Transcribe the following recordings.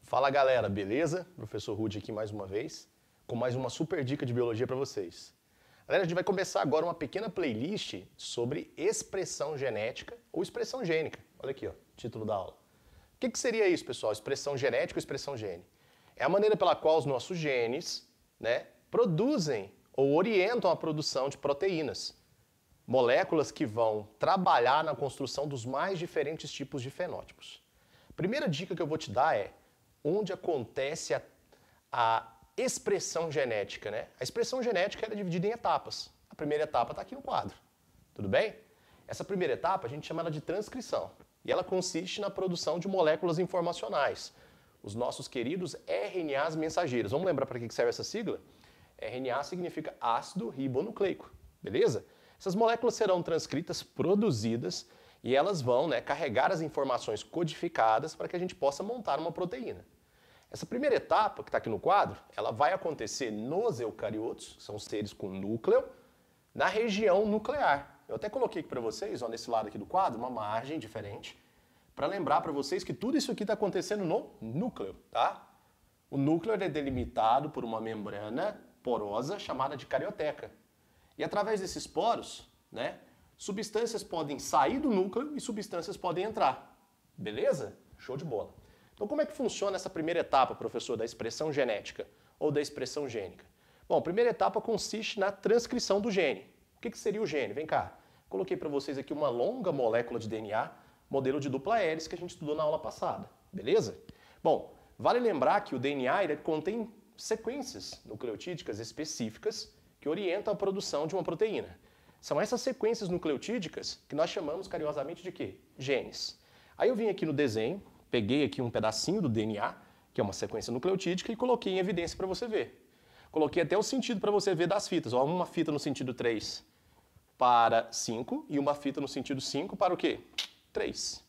Fala galera, beleza? Professor Rudy aqui mais uma vez, com mais uma super dica de biologia para vocês. Galera, a gente vai começar agora uma pequena playlist sobre expressão genética ou expressão gênica. Olha aqui, ó, título da aula. O que seria isso, pessoal? Expressão genética ou expressão gene? É a maneira pela qual os nossos genes, produzem ou orientam a produção de proteínas, moléculas que vão trabalhar na construção dos mais diferentes tipos de fenótipos. A primeira dica que eu vou te dar é onde acontece a expressão genética, né? A expressão genética é dividida em etapas. A primeira etapa está aqui no quadro. Tudo bem? Essa primeira etapa a gente chama ela de transcrição. E ela consiste na produção de moléculas informacionais. Os nossos queridos RNAs mensageiros. Vamos lembrar para que serve essa sigla? RNA significa ácido ribonucleico. Beleza? Essas moléculas serão transcritas, produzidas, e elas vão carregar as informações codificadas para que a gente possa montar uma proteína. Essa primeira etapa, que está aqui no quadro, ela vai acontecer nos eucariotos, que são seres com núcleo, na região nuclear. Eu até coloquei aqui para vocês, ó, nesse lado aqui do quadro, uma margem diferente, para lembrar para vocês que tudo isso aqui está acontecendo no núcleo, tá? O núcleo é delimitado por uma membrana porosa chamada de carioteca. E através desses poros, substâncias podem sair do núcleo e substâncias podem entrar. Beleza? Show de bola. Então, como é que funciona essa primeira etapa, professor, da expressão genética ou da expressão gênica? Bom, a primeira etapa consiste na transcrição do gene. O que seria o gene? Vem cá. Coloquei para vocês aqui uma longa molécula de DNA, modelo de dupla hélice que a gente estudou na aula passada. Beleza? Bom, vale lembrar que o DNA ele contém sequências nucleotídicas específicas que orientam a produção de uma proteína. São essas sequências nucleotídicas que nós chamamos carinhosamente de quê? Genes. Aí eu vim aqui no desenho, peguei aqui um pedacinho do DNA, que é uma sequência nucleotídica, e coloquei em evidência para você ver. Coloquei até o sentido para você ver das fitas. Ó, uma fita no sentido 3 para 5 e uma fita no sentido 5 para o quê? 3.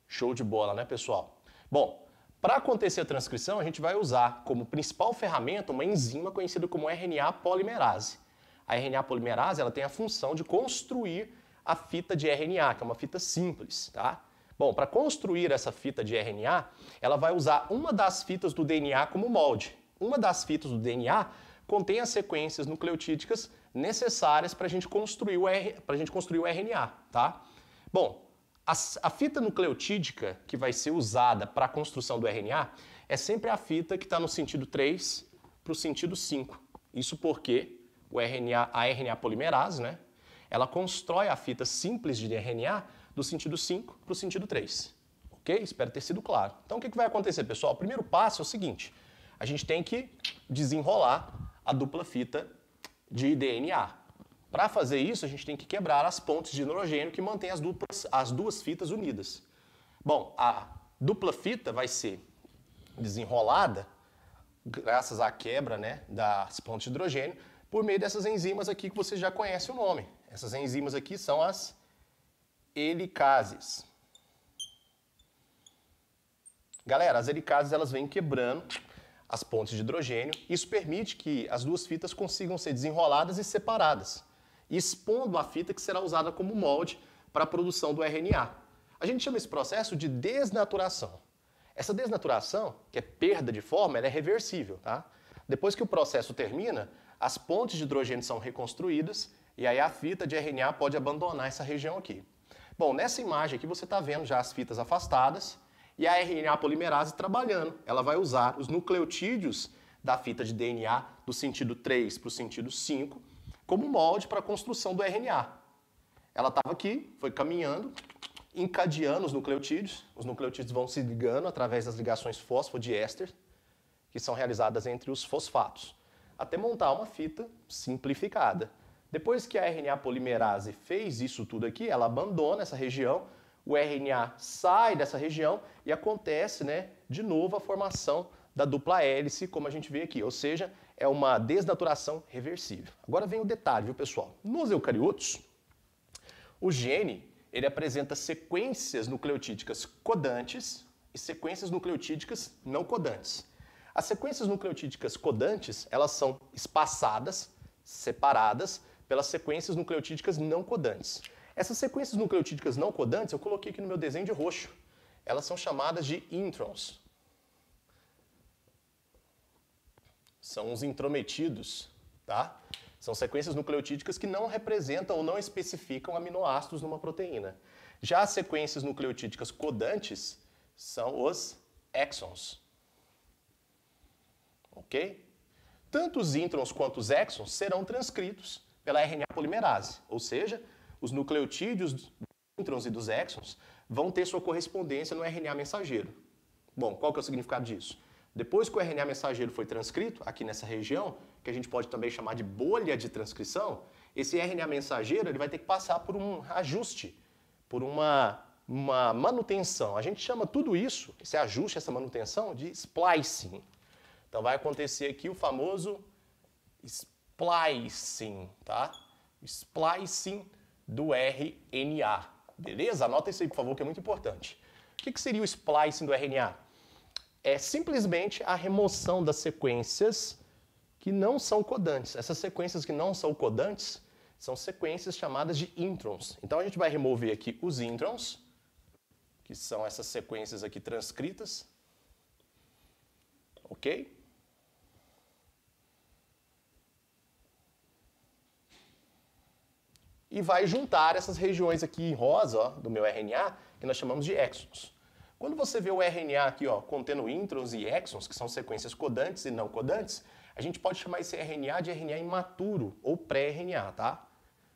Show de bola, né, pessoal? Bom, para acontecer a transcrição, a gente vai usar como principal ferramenta uma enzima conhecida como RNA polimerase. A RNA polimerase ela tem a função de construir a fita de RNA, que é uma fita simples, tá? Bom, para construir essa fita de RNA, ela vai usar uma das fitas do DNA como molde. Uma das fitas do DNA contém as sequências nucleotídicas necessárias para a gente construir o RNA, tá? Bom, a fita nucleotídica que vai ser usada para a construção do RNA é sempre a fita que está no sentido 3 para o sentido 5. Isso porque a RNA polimerase, ela constrói a fita simples de RNA do sentido 5 para o sentido 3. Ok? Espero ter sido claro. Então, o que vai acontecer, pessoal? O primeiro passo é o seguinte. A gente tem que desenrolar a dupla fita de DNA. Para fazer isso, a gente tem que quebrar as pontes de hidrogênio que mantêm as duas fitas unidas. Bom, a dupla fita vai ser desenrolada graças à quebra das pontes de hidrogênio por meio dessas enzimas aqui que vocês já conhecem o nome. Essas enzimas aqui são as helicases. Galera, as helicases elas vêm quebrando as pontes de hidrogênio. Isso permite que as duas fitas consigam ser desenroladas e separadas, expondo a fita que será usada como molde para a produção do RNA. A gente chama esse processo de desnaturação. Essa desnaturação, que é perda de forma, ela é reversível, tá? Depois que o processo termina, as pontes de hidrogênio são reconstruídas e aí a fita de RNA pode abandonar essa região aqui. Bom, nessa imagem aqui você está vendo já as fitas afastadas e a RNA polimerase trabalhando. Ela vai usar os nucleotídeos da fita de DNA do sentido 3 para o sentido 5 como molde para a construção do RNA. Ela estava aqui, foi caminhando, encadeando os nucleotídeos. Os nucleotídeos vão se ligando através das ligações fosfodiéster, que são realizadas entre os fosfatos, até montar uma fita simplificada. Depois que a RNA polimerase fez isso tudo aqui, ela abandona essa região, o RNA sai dessa região e acontece, de novo a formação da dupla hélice, como a gente vê aqui, ou seja, é uma desnaturação reversível. Agora vem o detalhe, viu, pessoal? Nos eucariotos, o gene ele apresenta sequências nucleotídicas codantes e sequências nucleotídicas não codantes. As sequências nucleotídicas codantes, elas são espaçadas, separadas pelas sequências nucleotídicas não codantes. Essas sequências nucleotídicas não codantes, eu coloquei aqui no meu desenho de roxo. Elas são chamadas de introns. são os intrometidos, tá? São sequências nucleotídicas que não representam ou não especificam aminoácidos numa proteína. Já as sequências nucleotídicas codantes são os exons. Ok? Tanto os introns quanto os exons serão transcritos pela RNA polimerase, ou seja, os nucleotídeos dos introns e dos exons vão ter sua correspondência no RNA mensageiro. Bom, qual que é o significado disso? Depois que o RNA mensageiro foi transcrito, aqui nessa região, que a gente pode também chamar de bolha de transcrição, esse RNA mensageiro ele vai ter que passar por um ajuste, por uma manutenção. A gente chama tudo isso, esse ajuste, essa manutenção, de splicing. Então vai acontecer aqui o famoso splicing, tá? Splicing do RNA, beleza? Anota isso aí, por favor, que é muito importante. O que seria o splicing do RNA? É simplesmente a remoção das sequências que não são codantes. Essas sequências que não são codantes são sequências chamadas de introns. Então a gente vai remover aqui os introns, que são essas sequências aqui transcritas, ok? E vai juntar essas regiões aqui em rosa, ó, do meu RNA, que nós chamamos de exons. Quando você vê o RNA aqui, ó, contendo introns e exons, que são sequências codantes e não codantes, a gente pode chamar esse RNA de RNA imaturo ou pré-RNA, tá?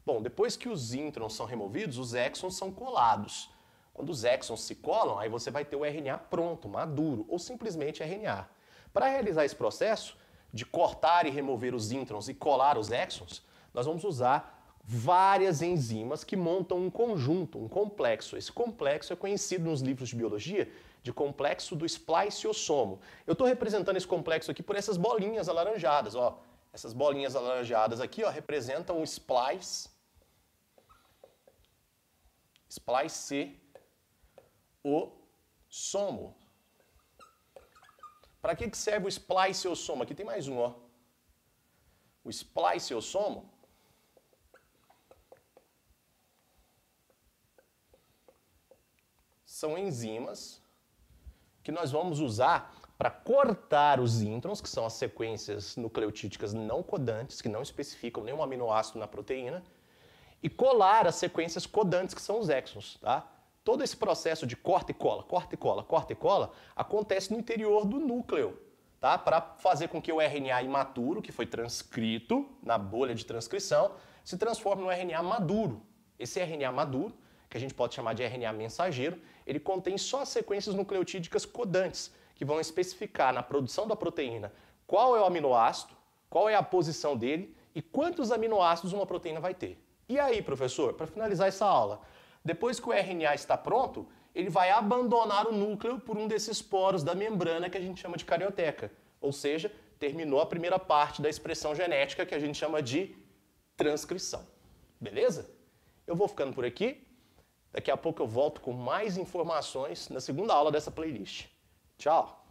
Bom, depois que os introns são removidos, os exons são colados. Quando os exons se colam, aí você vai ter o RNA pronto, maduro, ou simplesmente RNA. Para realizar esse processo de cortar e remover os introns e colar os exons, nós vamos usar várias enzimas que montam um conjunto, um complexo. Esse complexo é conhecido nos livros de biologia de complexo do spliceossomo. Eu estou representando esse complexo aqui por essas bolinhas alaranjadas. Ó. Essas bolinhas alaranjadas aqui ó, representam o spliceossomo. Para que serve o spliceossomo? Aqui tem mais um. Ó. O spliceossomo são enzimas que nós vamos usar para cortar os introns, que são as sequências nucleotídicas não codantes, que não especificam nenhum aminoácido na proteína, e colar as sequências codantes, que são os exons. Tá? Todo esse processo de corta e cola, corta e cola, corta e cola, acontece no interior do núcleo, tá? Para fazer com que o RNA imaturo, que foi transcrito na bolha de transcrição, se transforme no RNA maduro. Esse RNA maduro, que a gente pode chamar de RNA mensageiro, ele contém só as sequências nucleotídicas codantes, que vão especificar na produção da proteína qual é o aminoácido, qual é a posição dele e quantos aminoácidos uma proteína vai ter. E aí, professor, para finalizar essa aula, depois que o RNA está pronto, ele vai abandonar o núcleo por um desses poros da membrana que a gente chama de carioteca. Ou seja, terminou a primeira parte da expressão genética que a gente chama de transcrição. Beleza? Eu vou ficando por aqui. Daqui a pouco eu volto com mais informações na segunda aula dessa playlist. Tchau!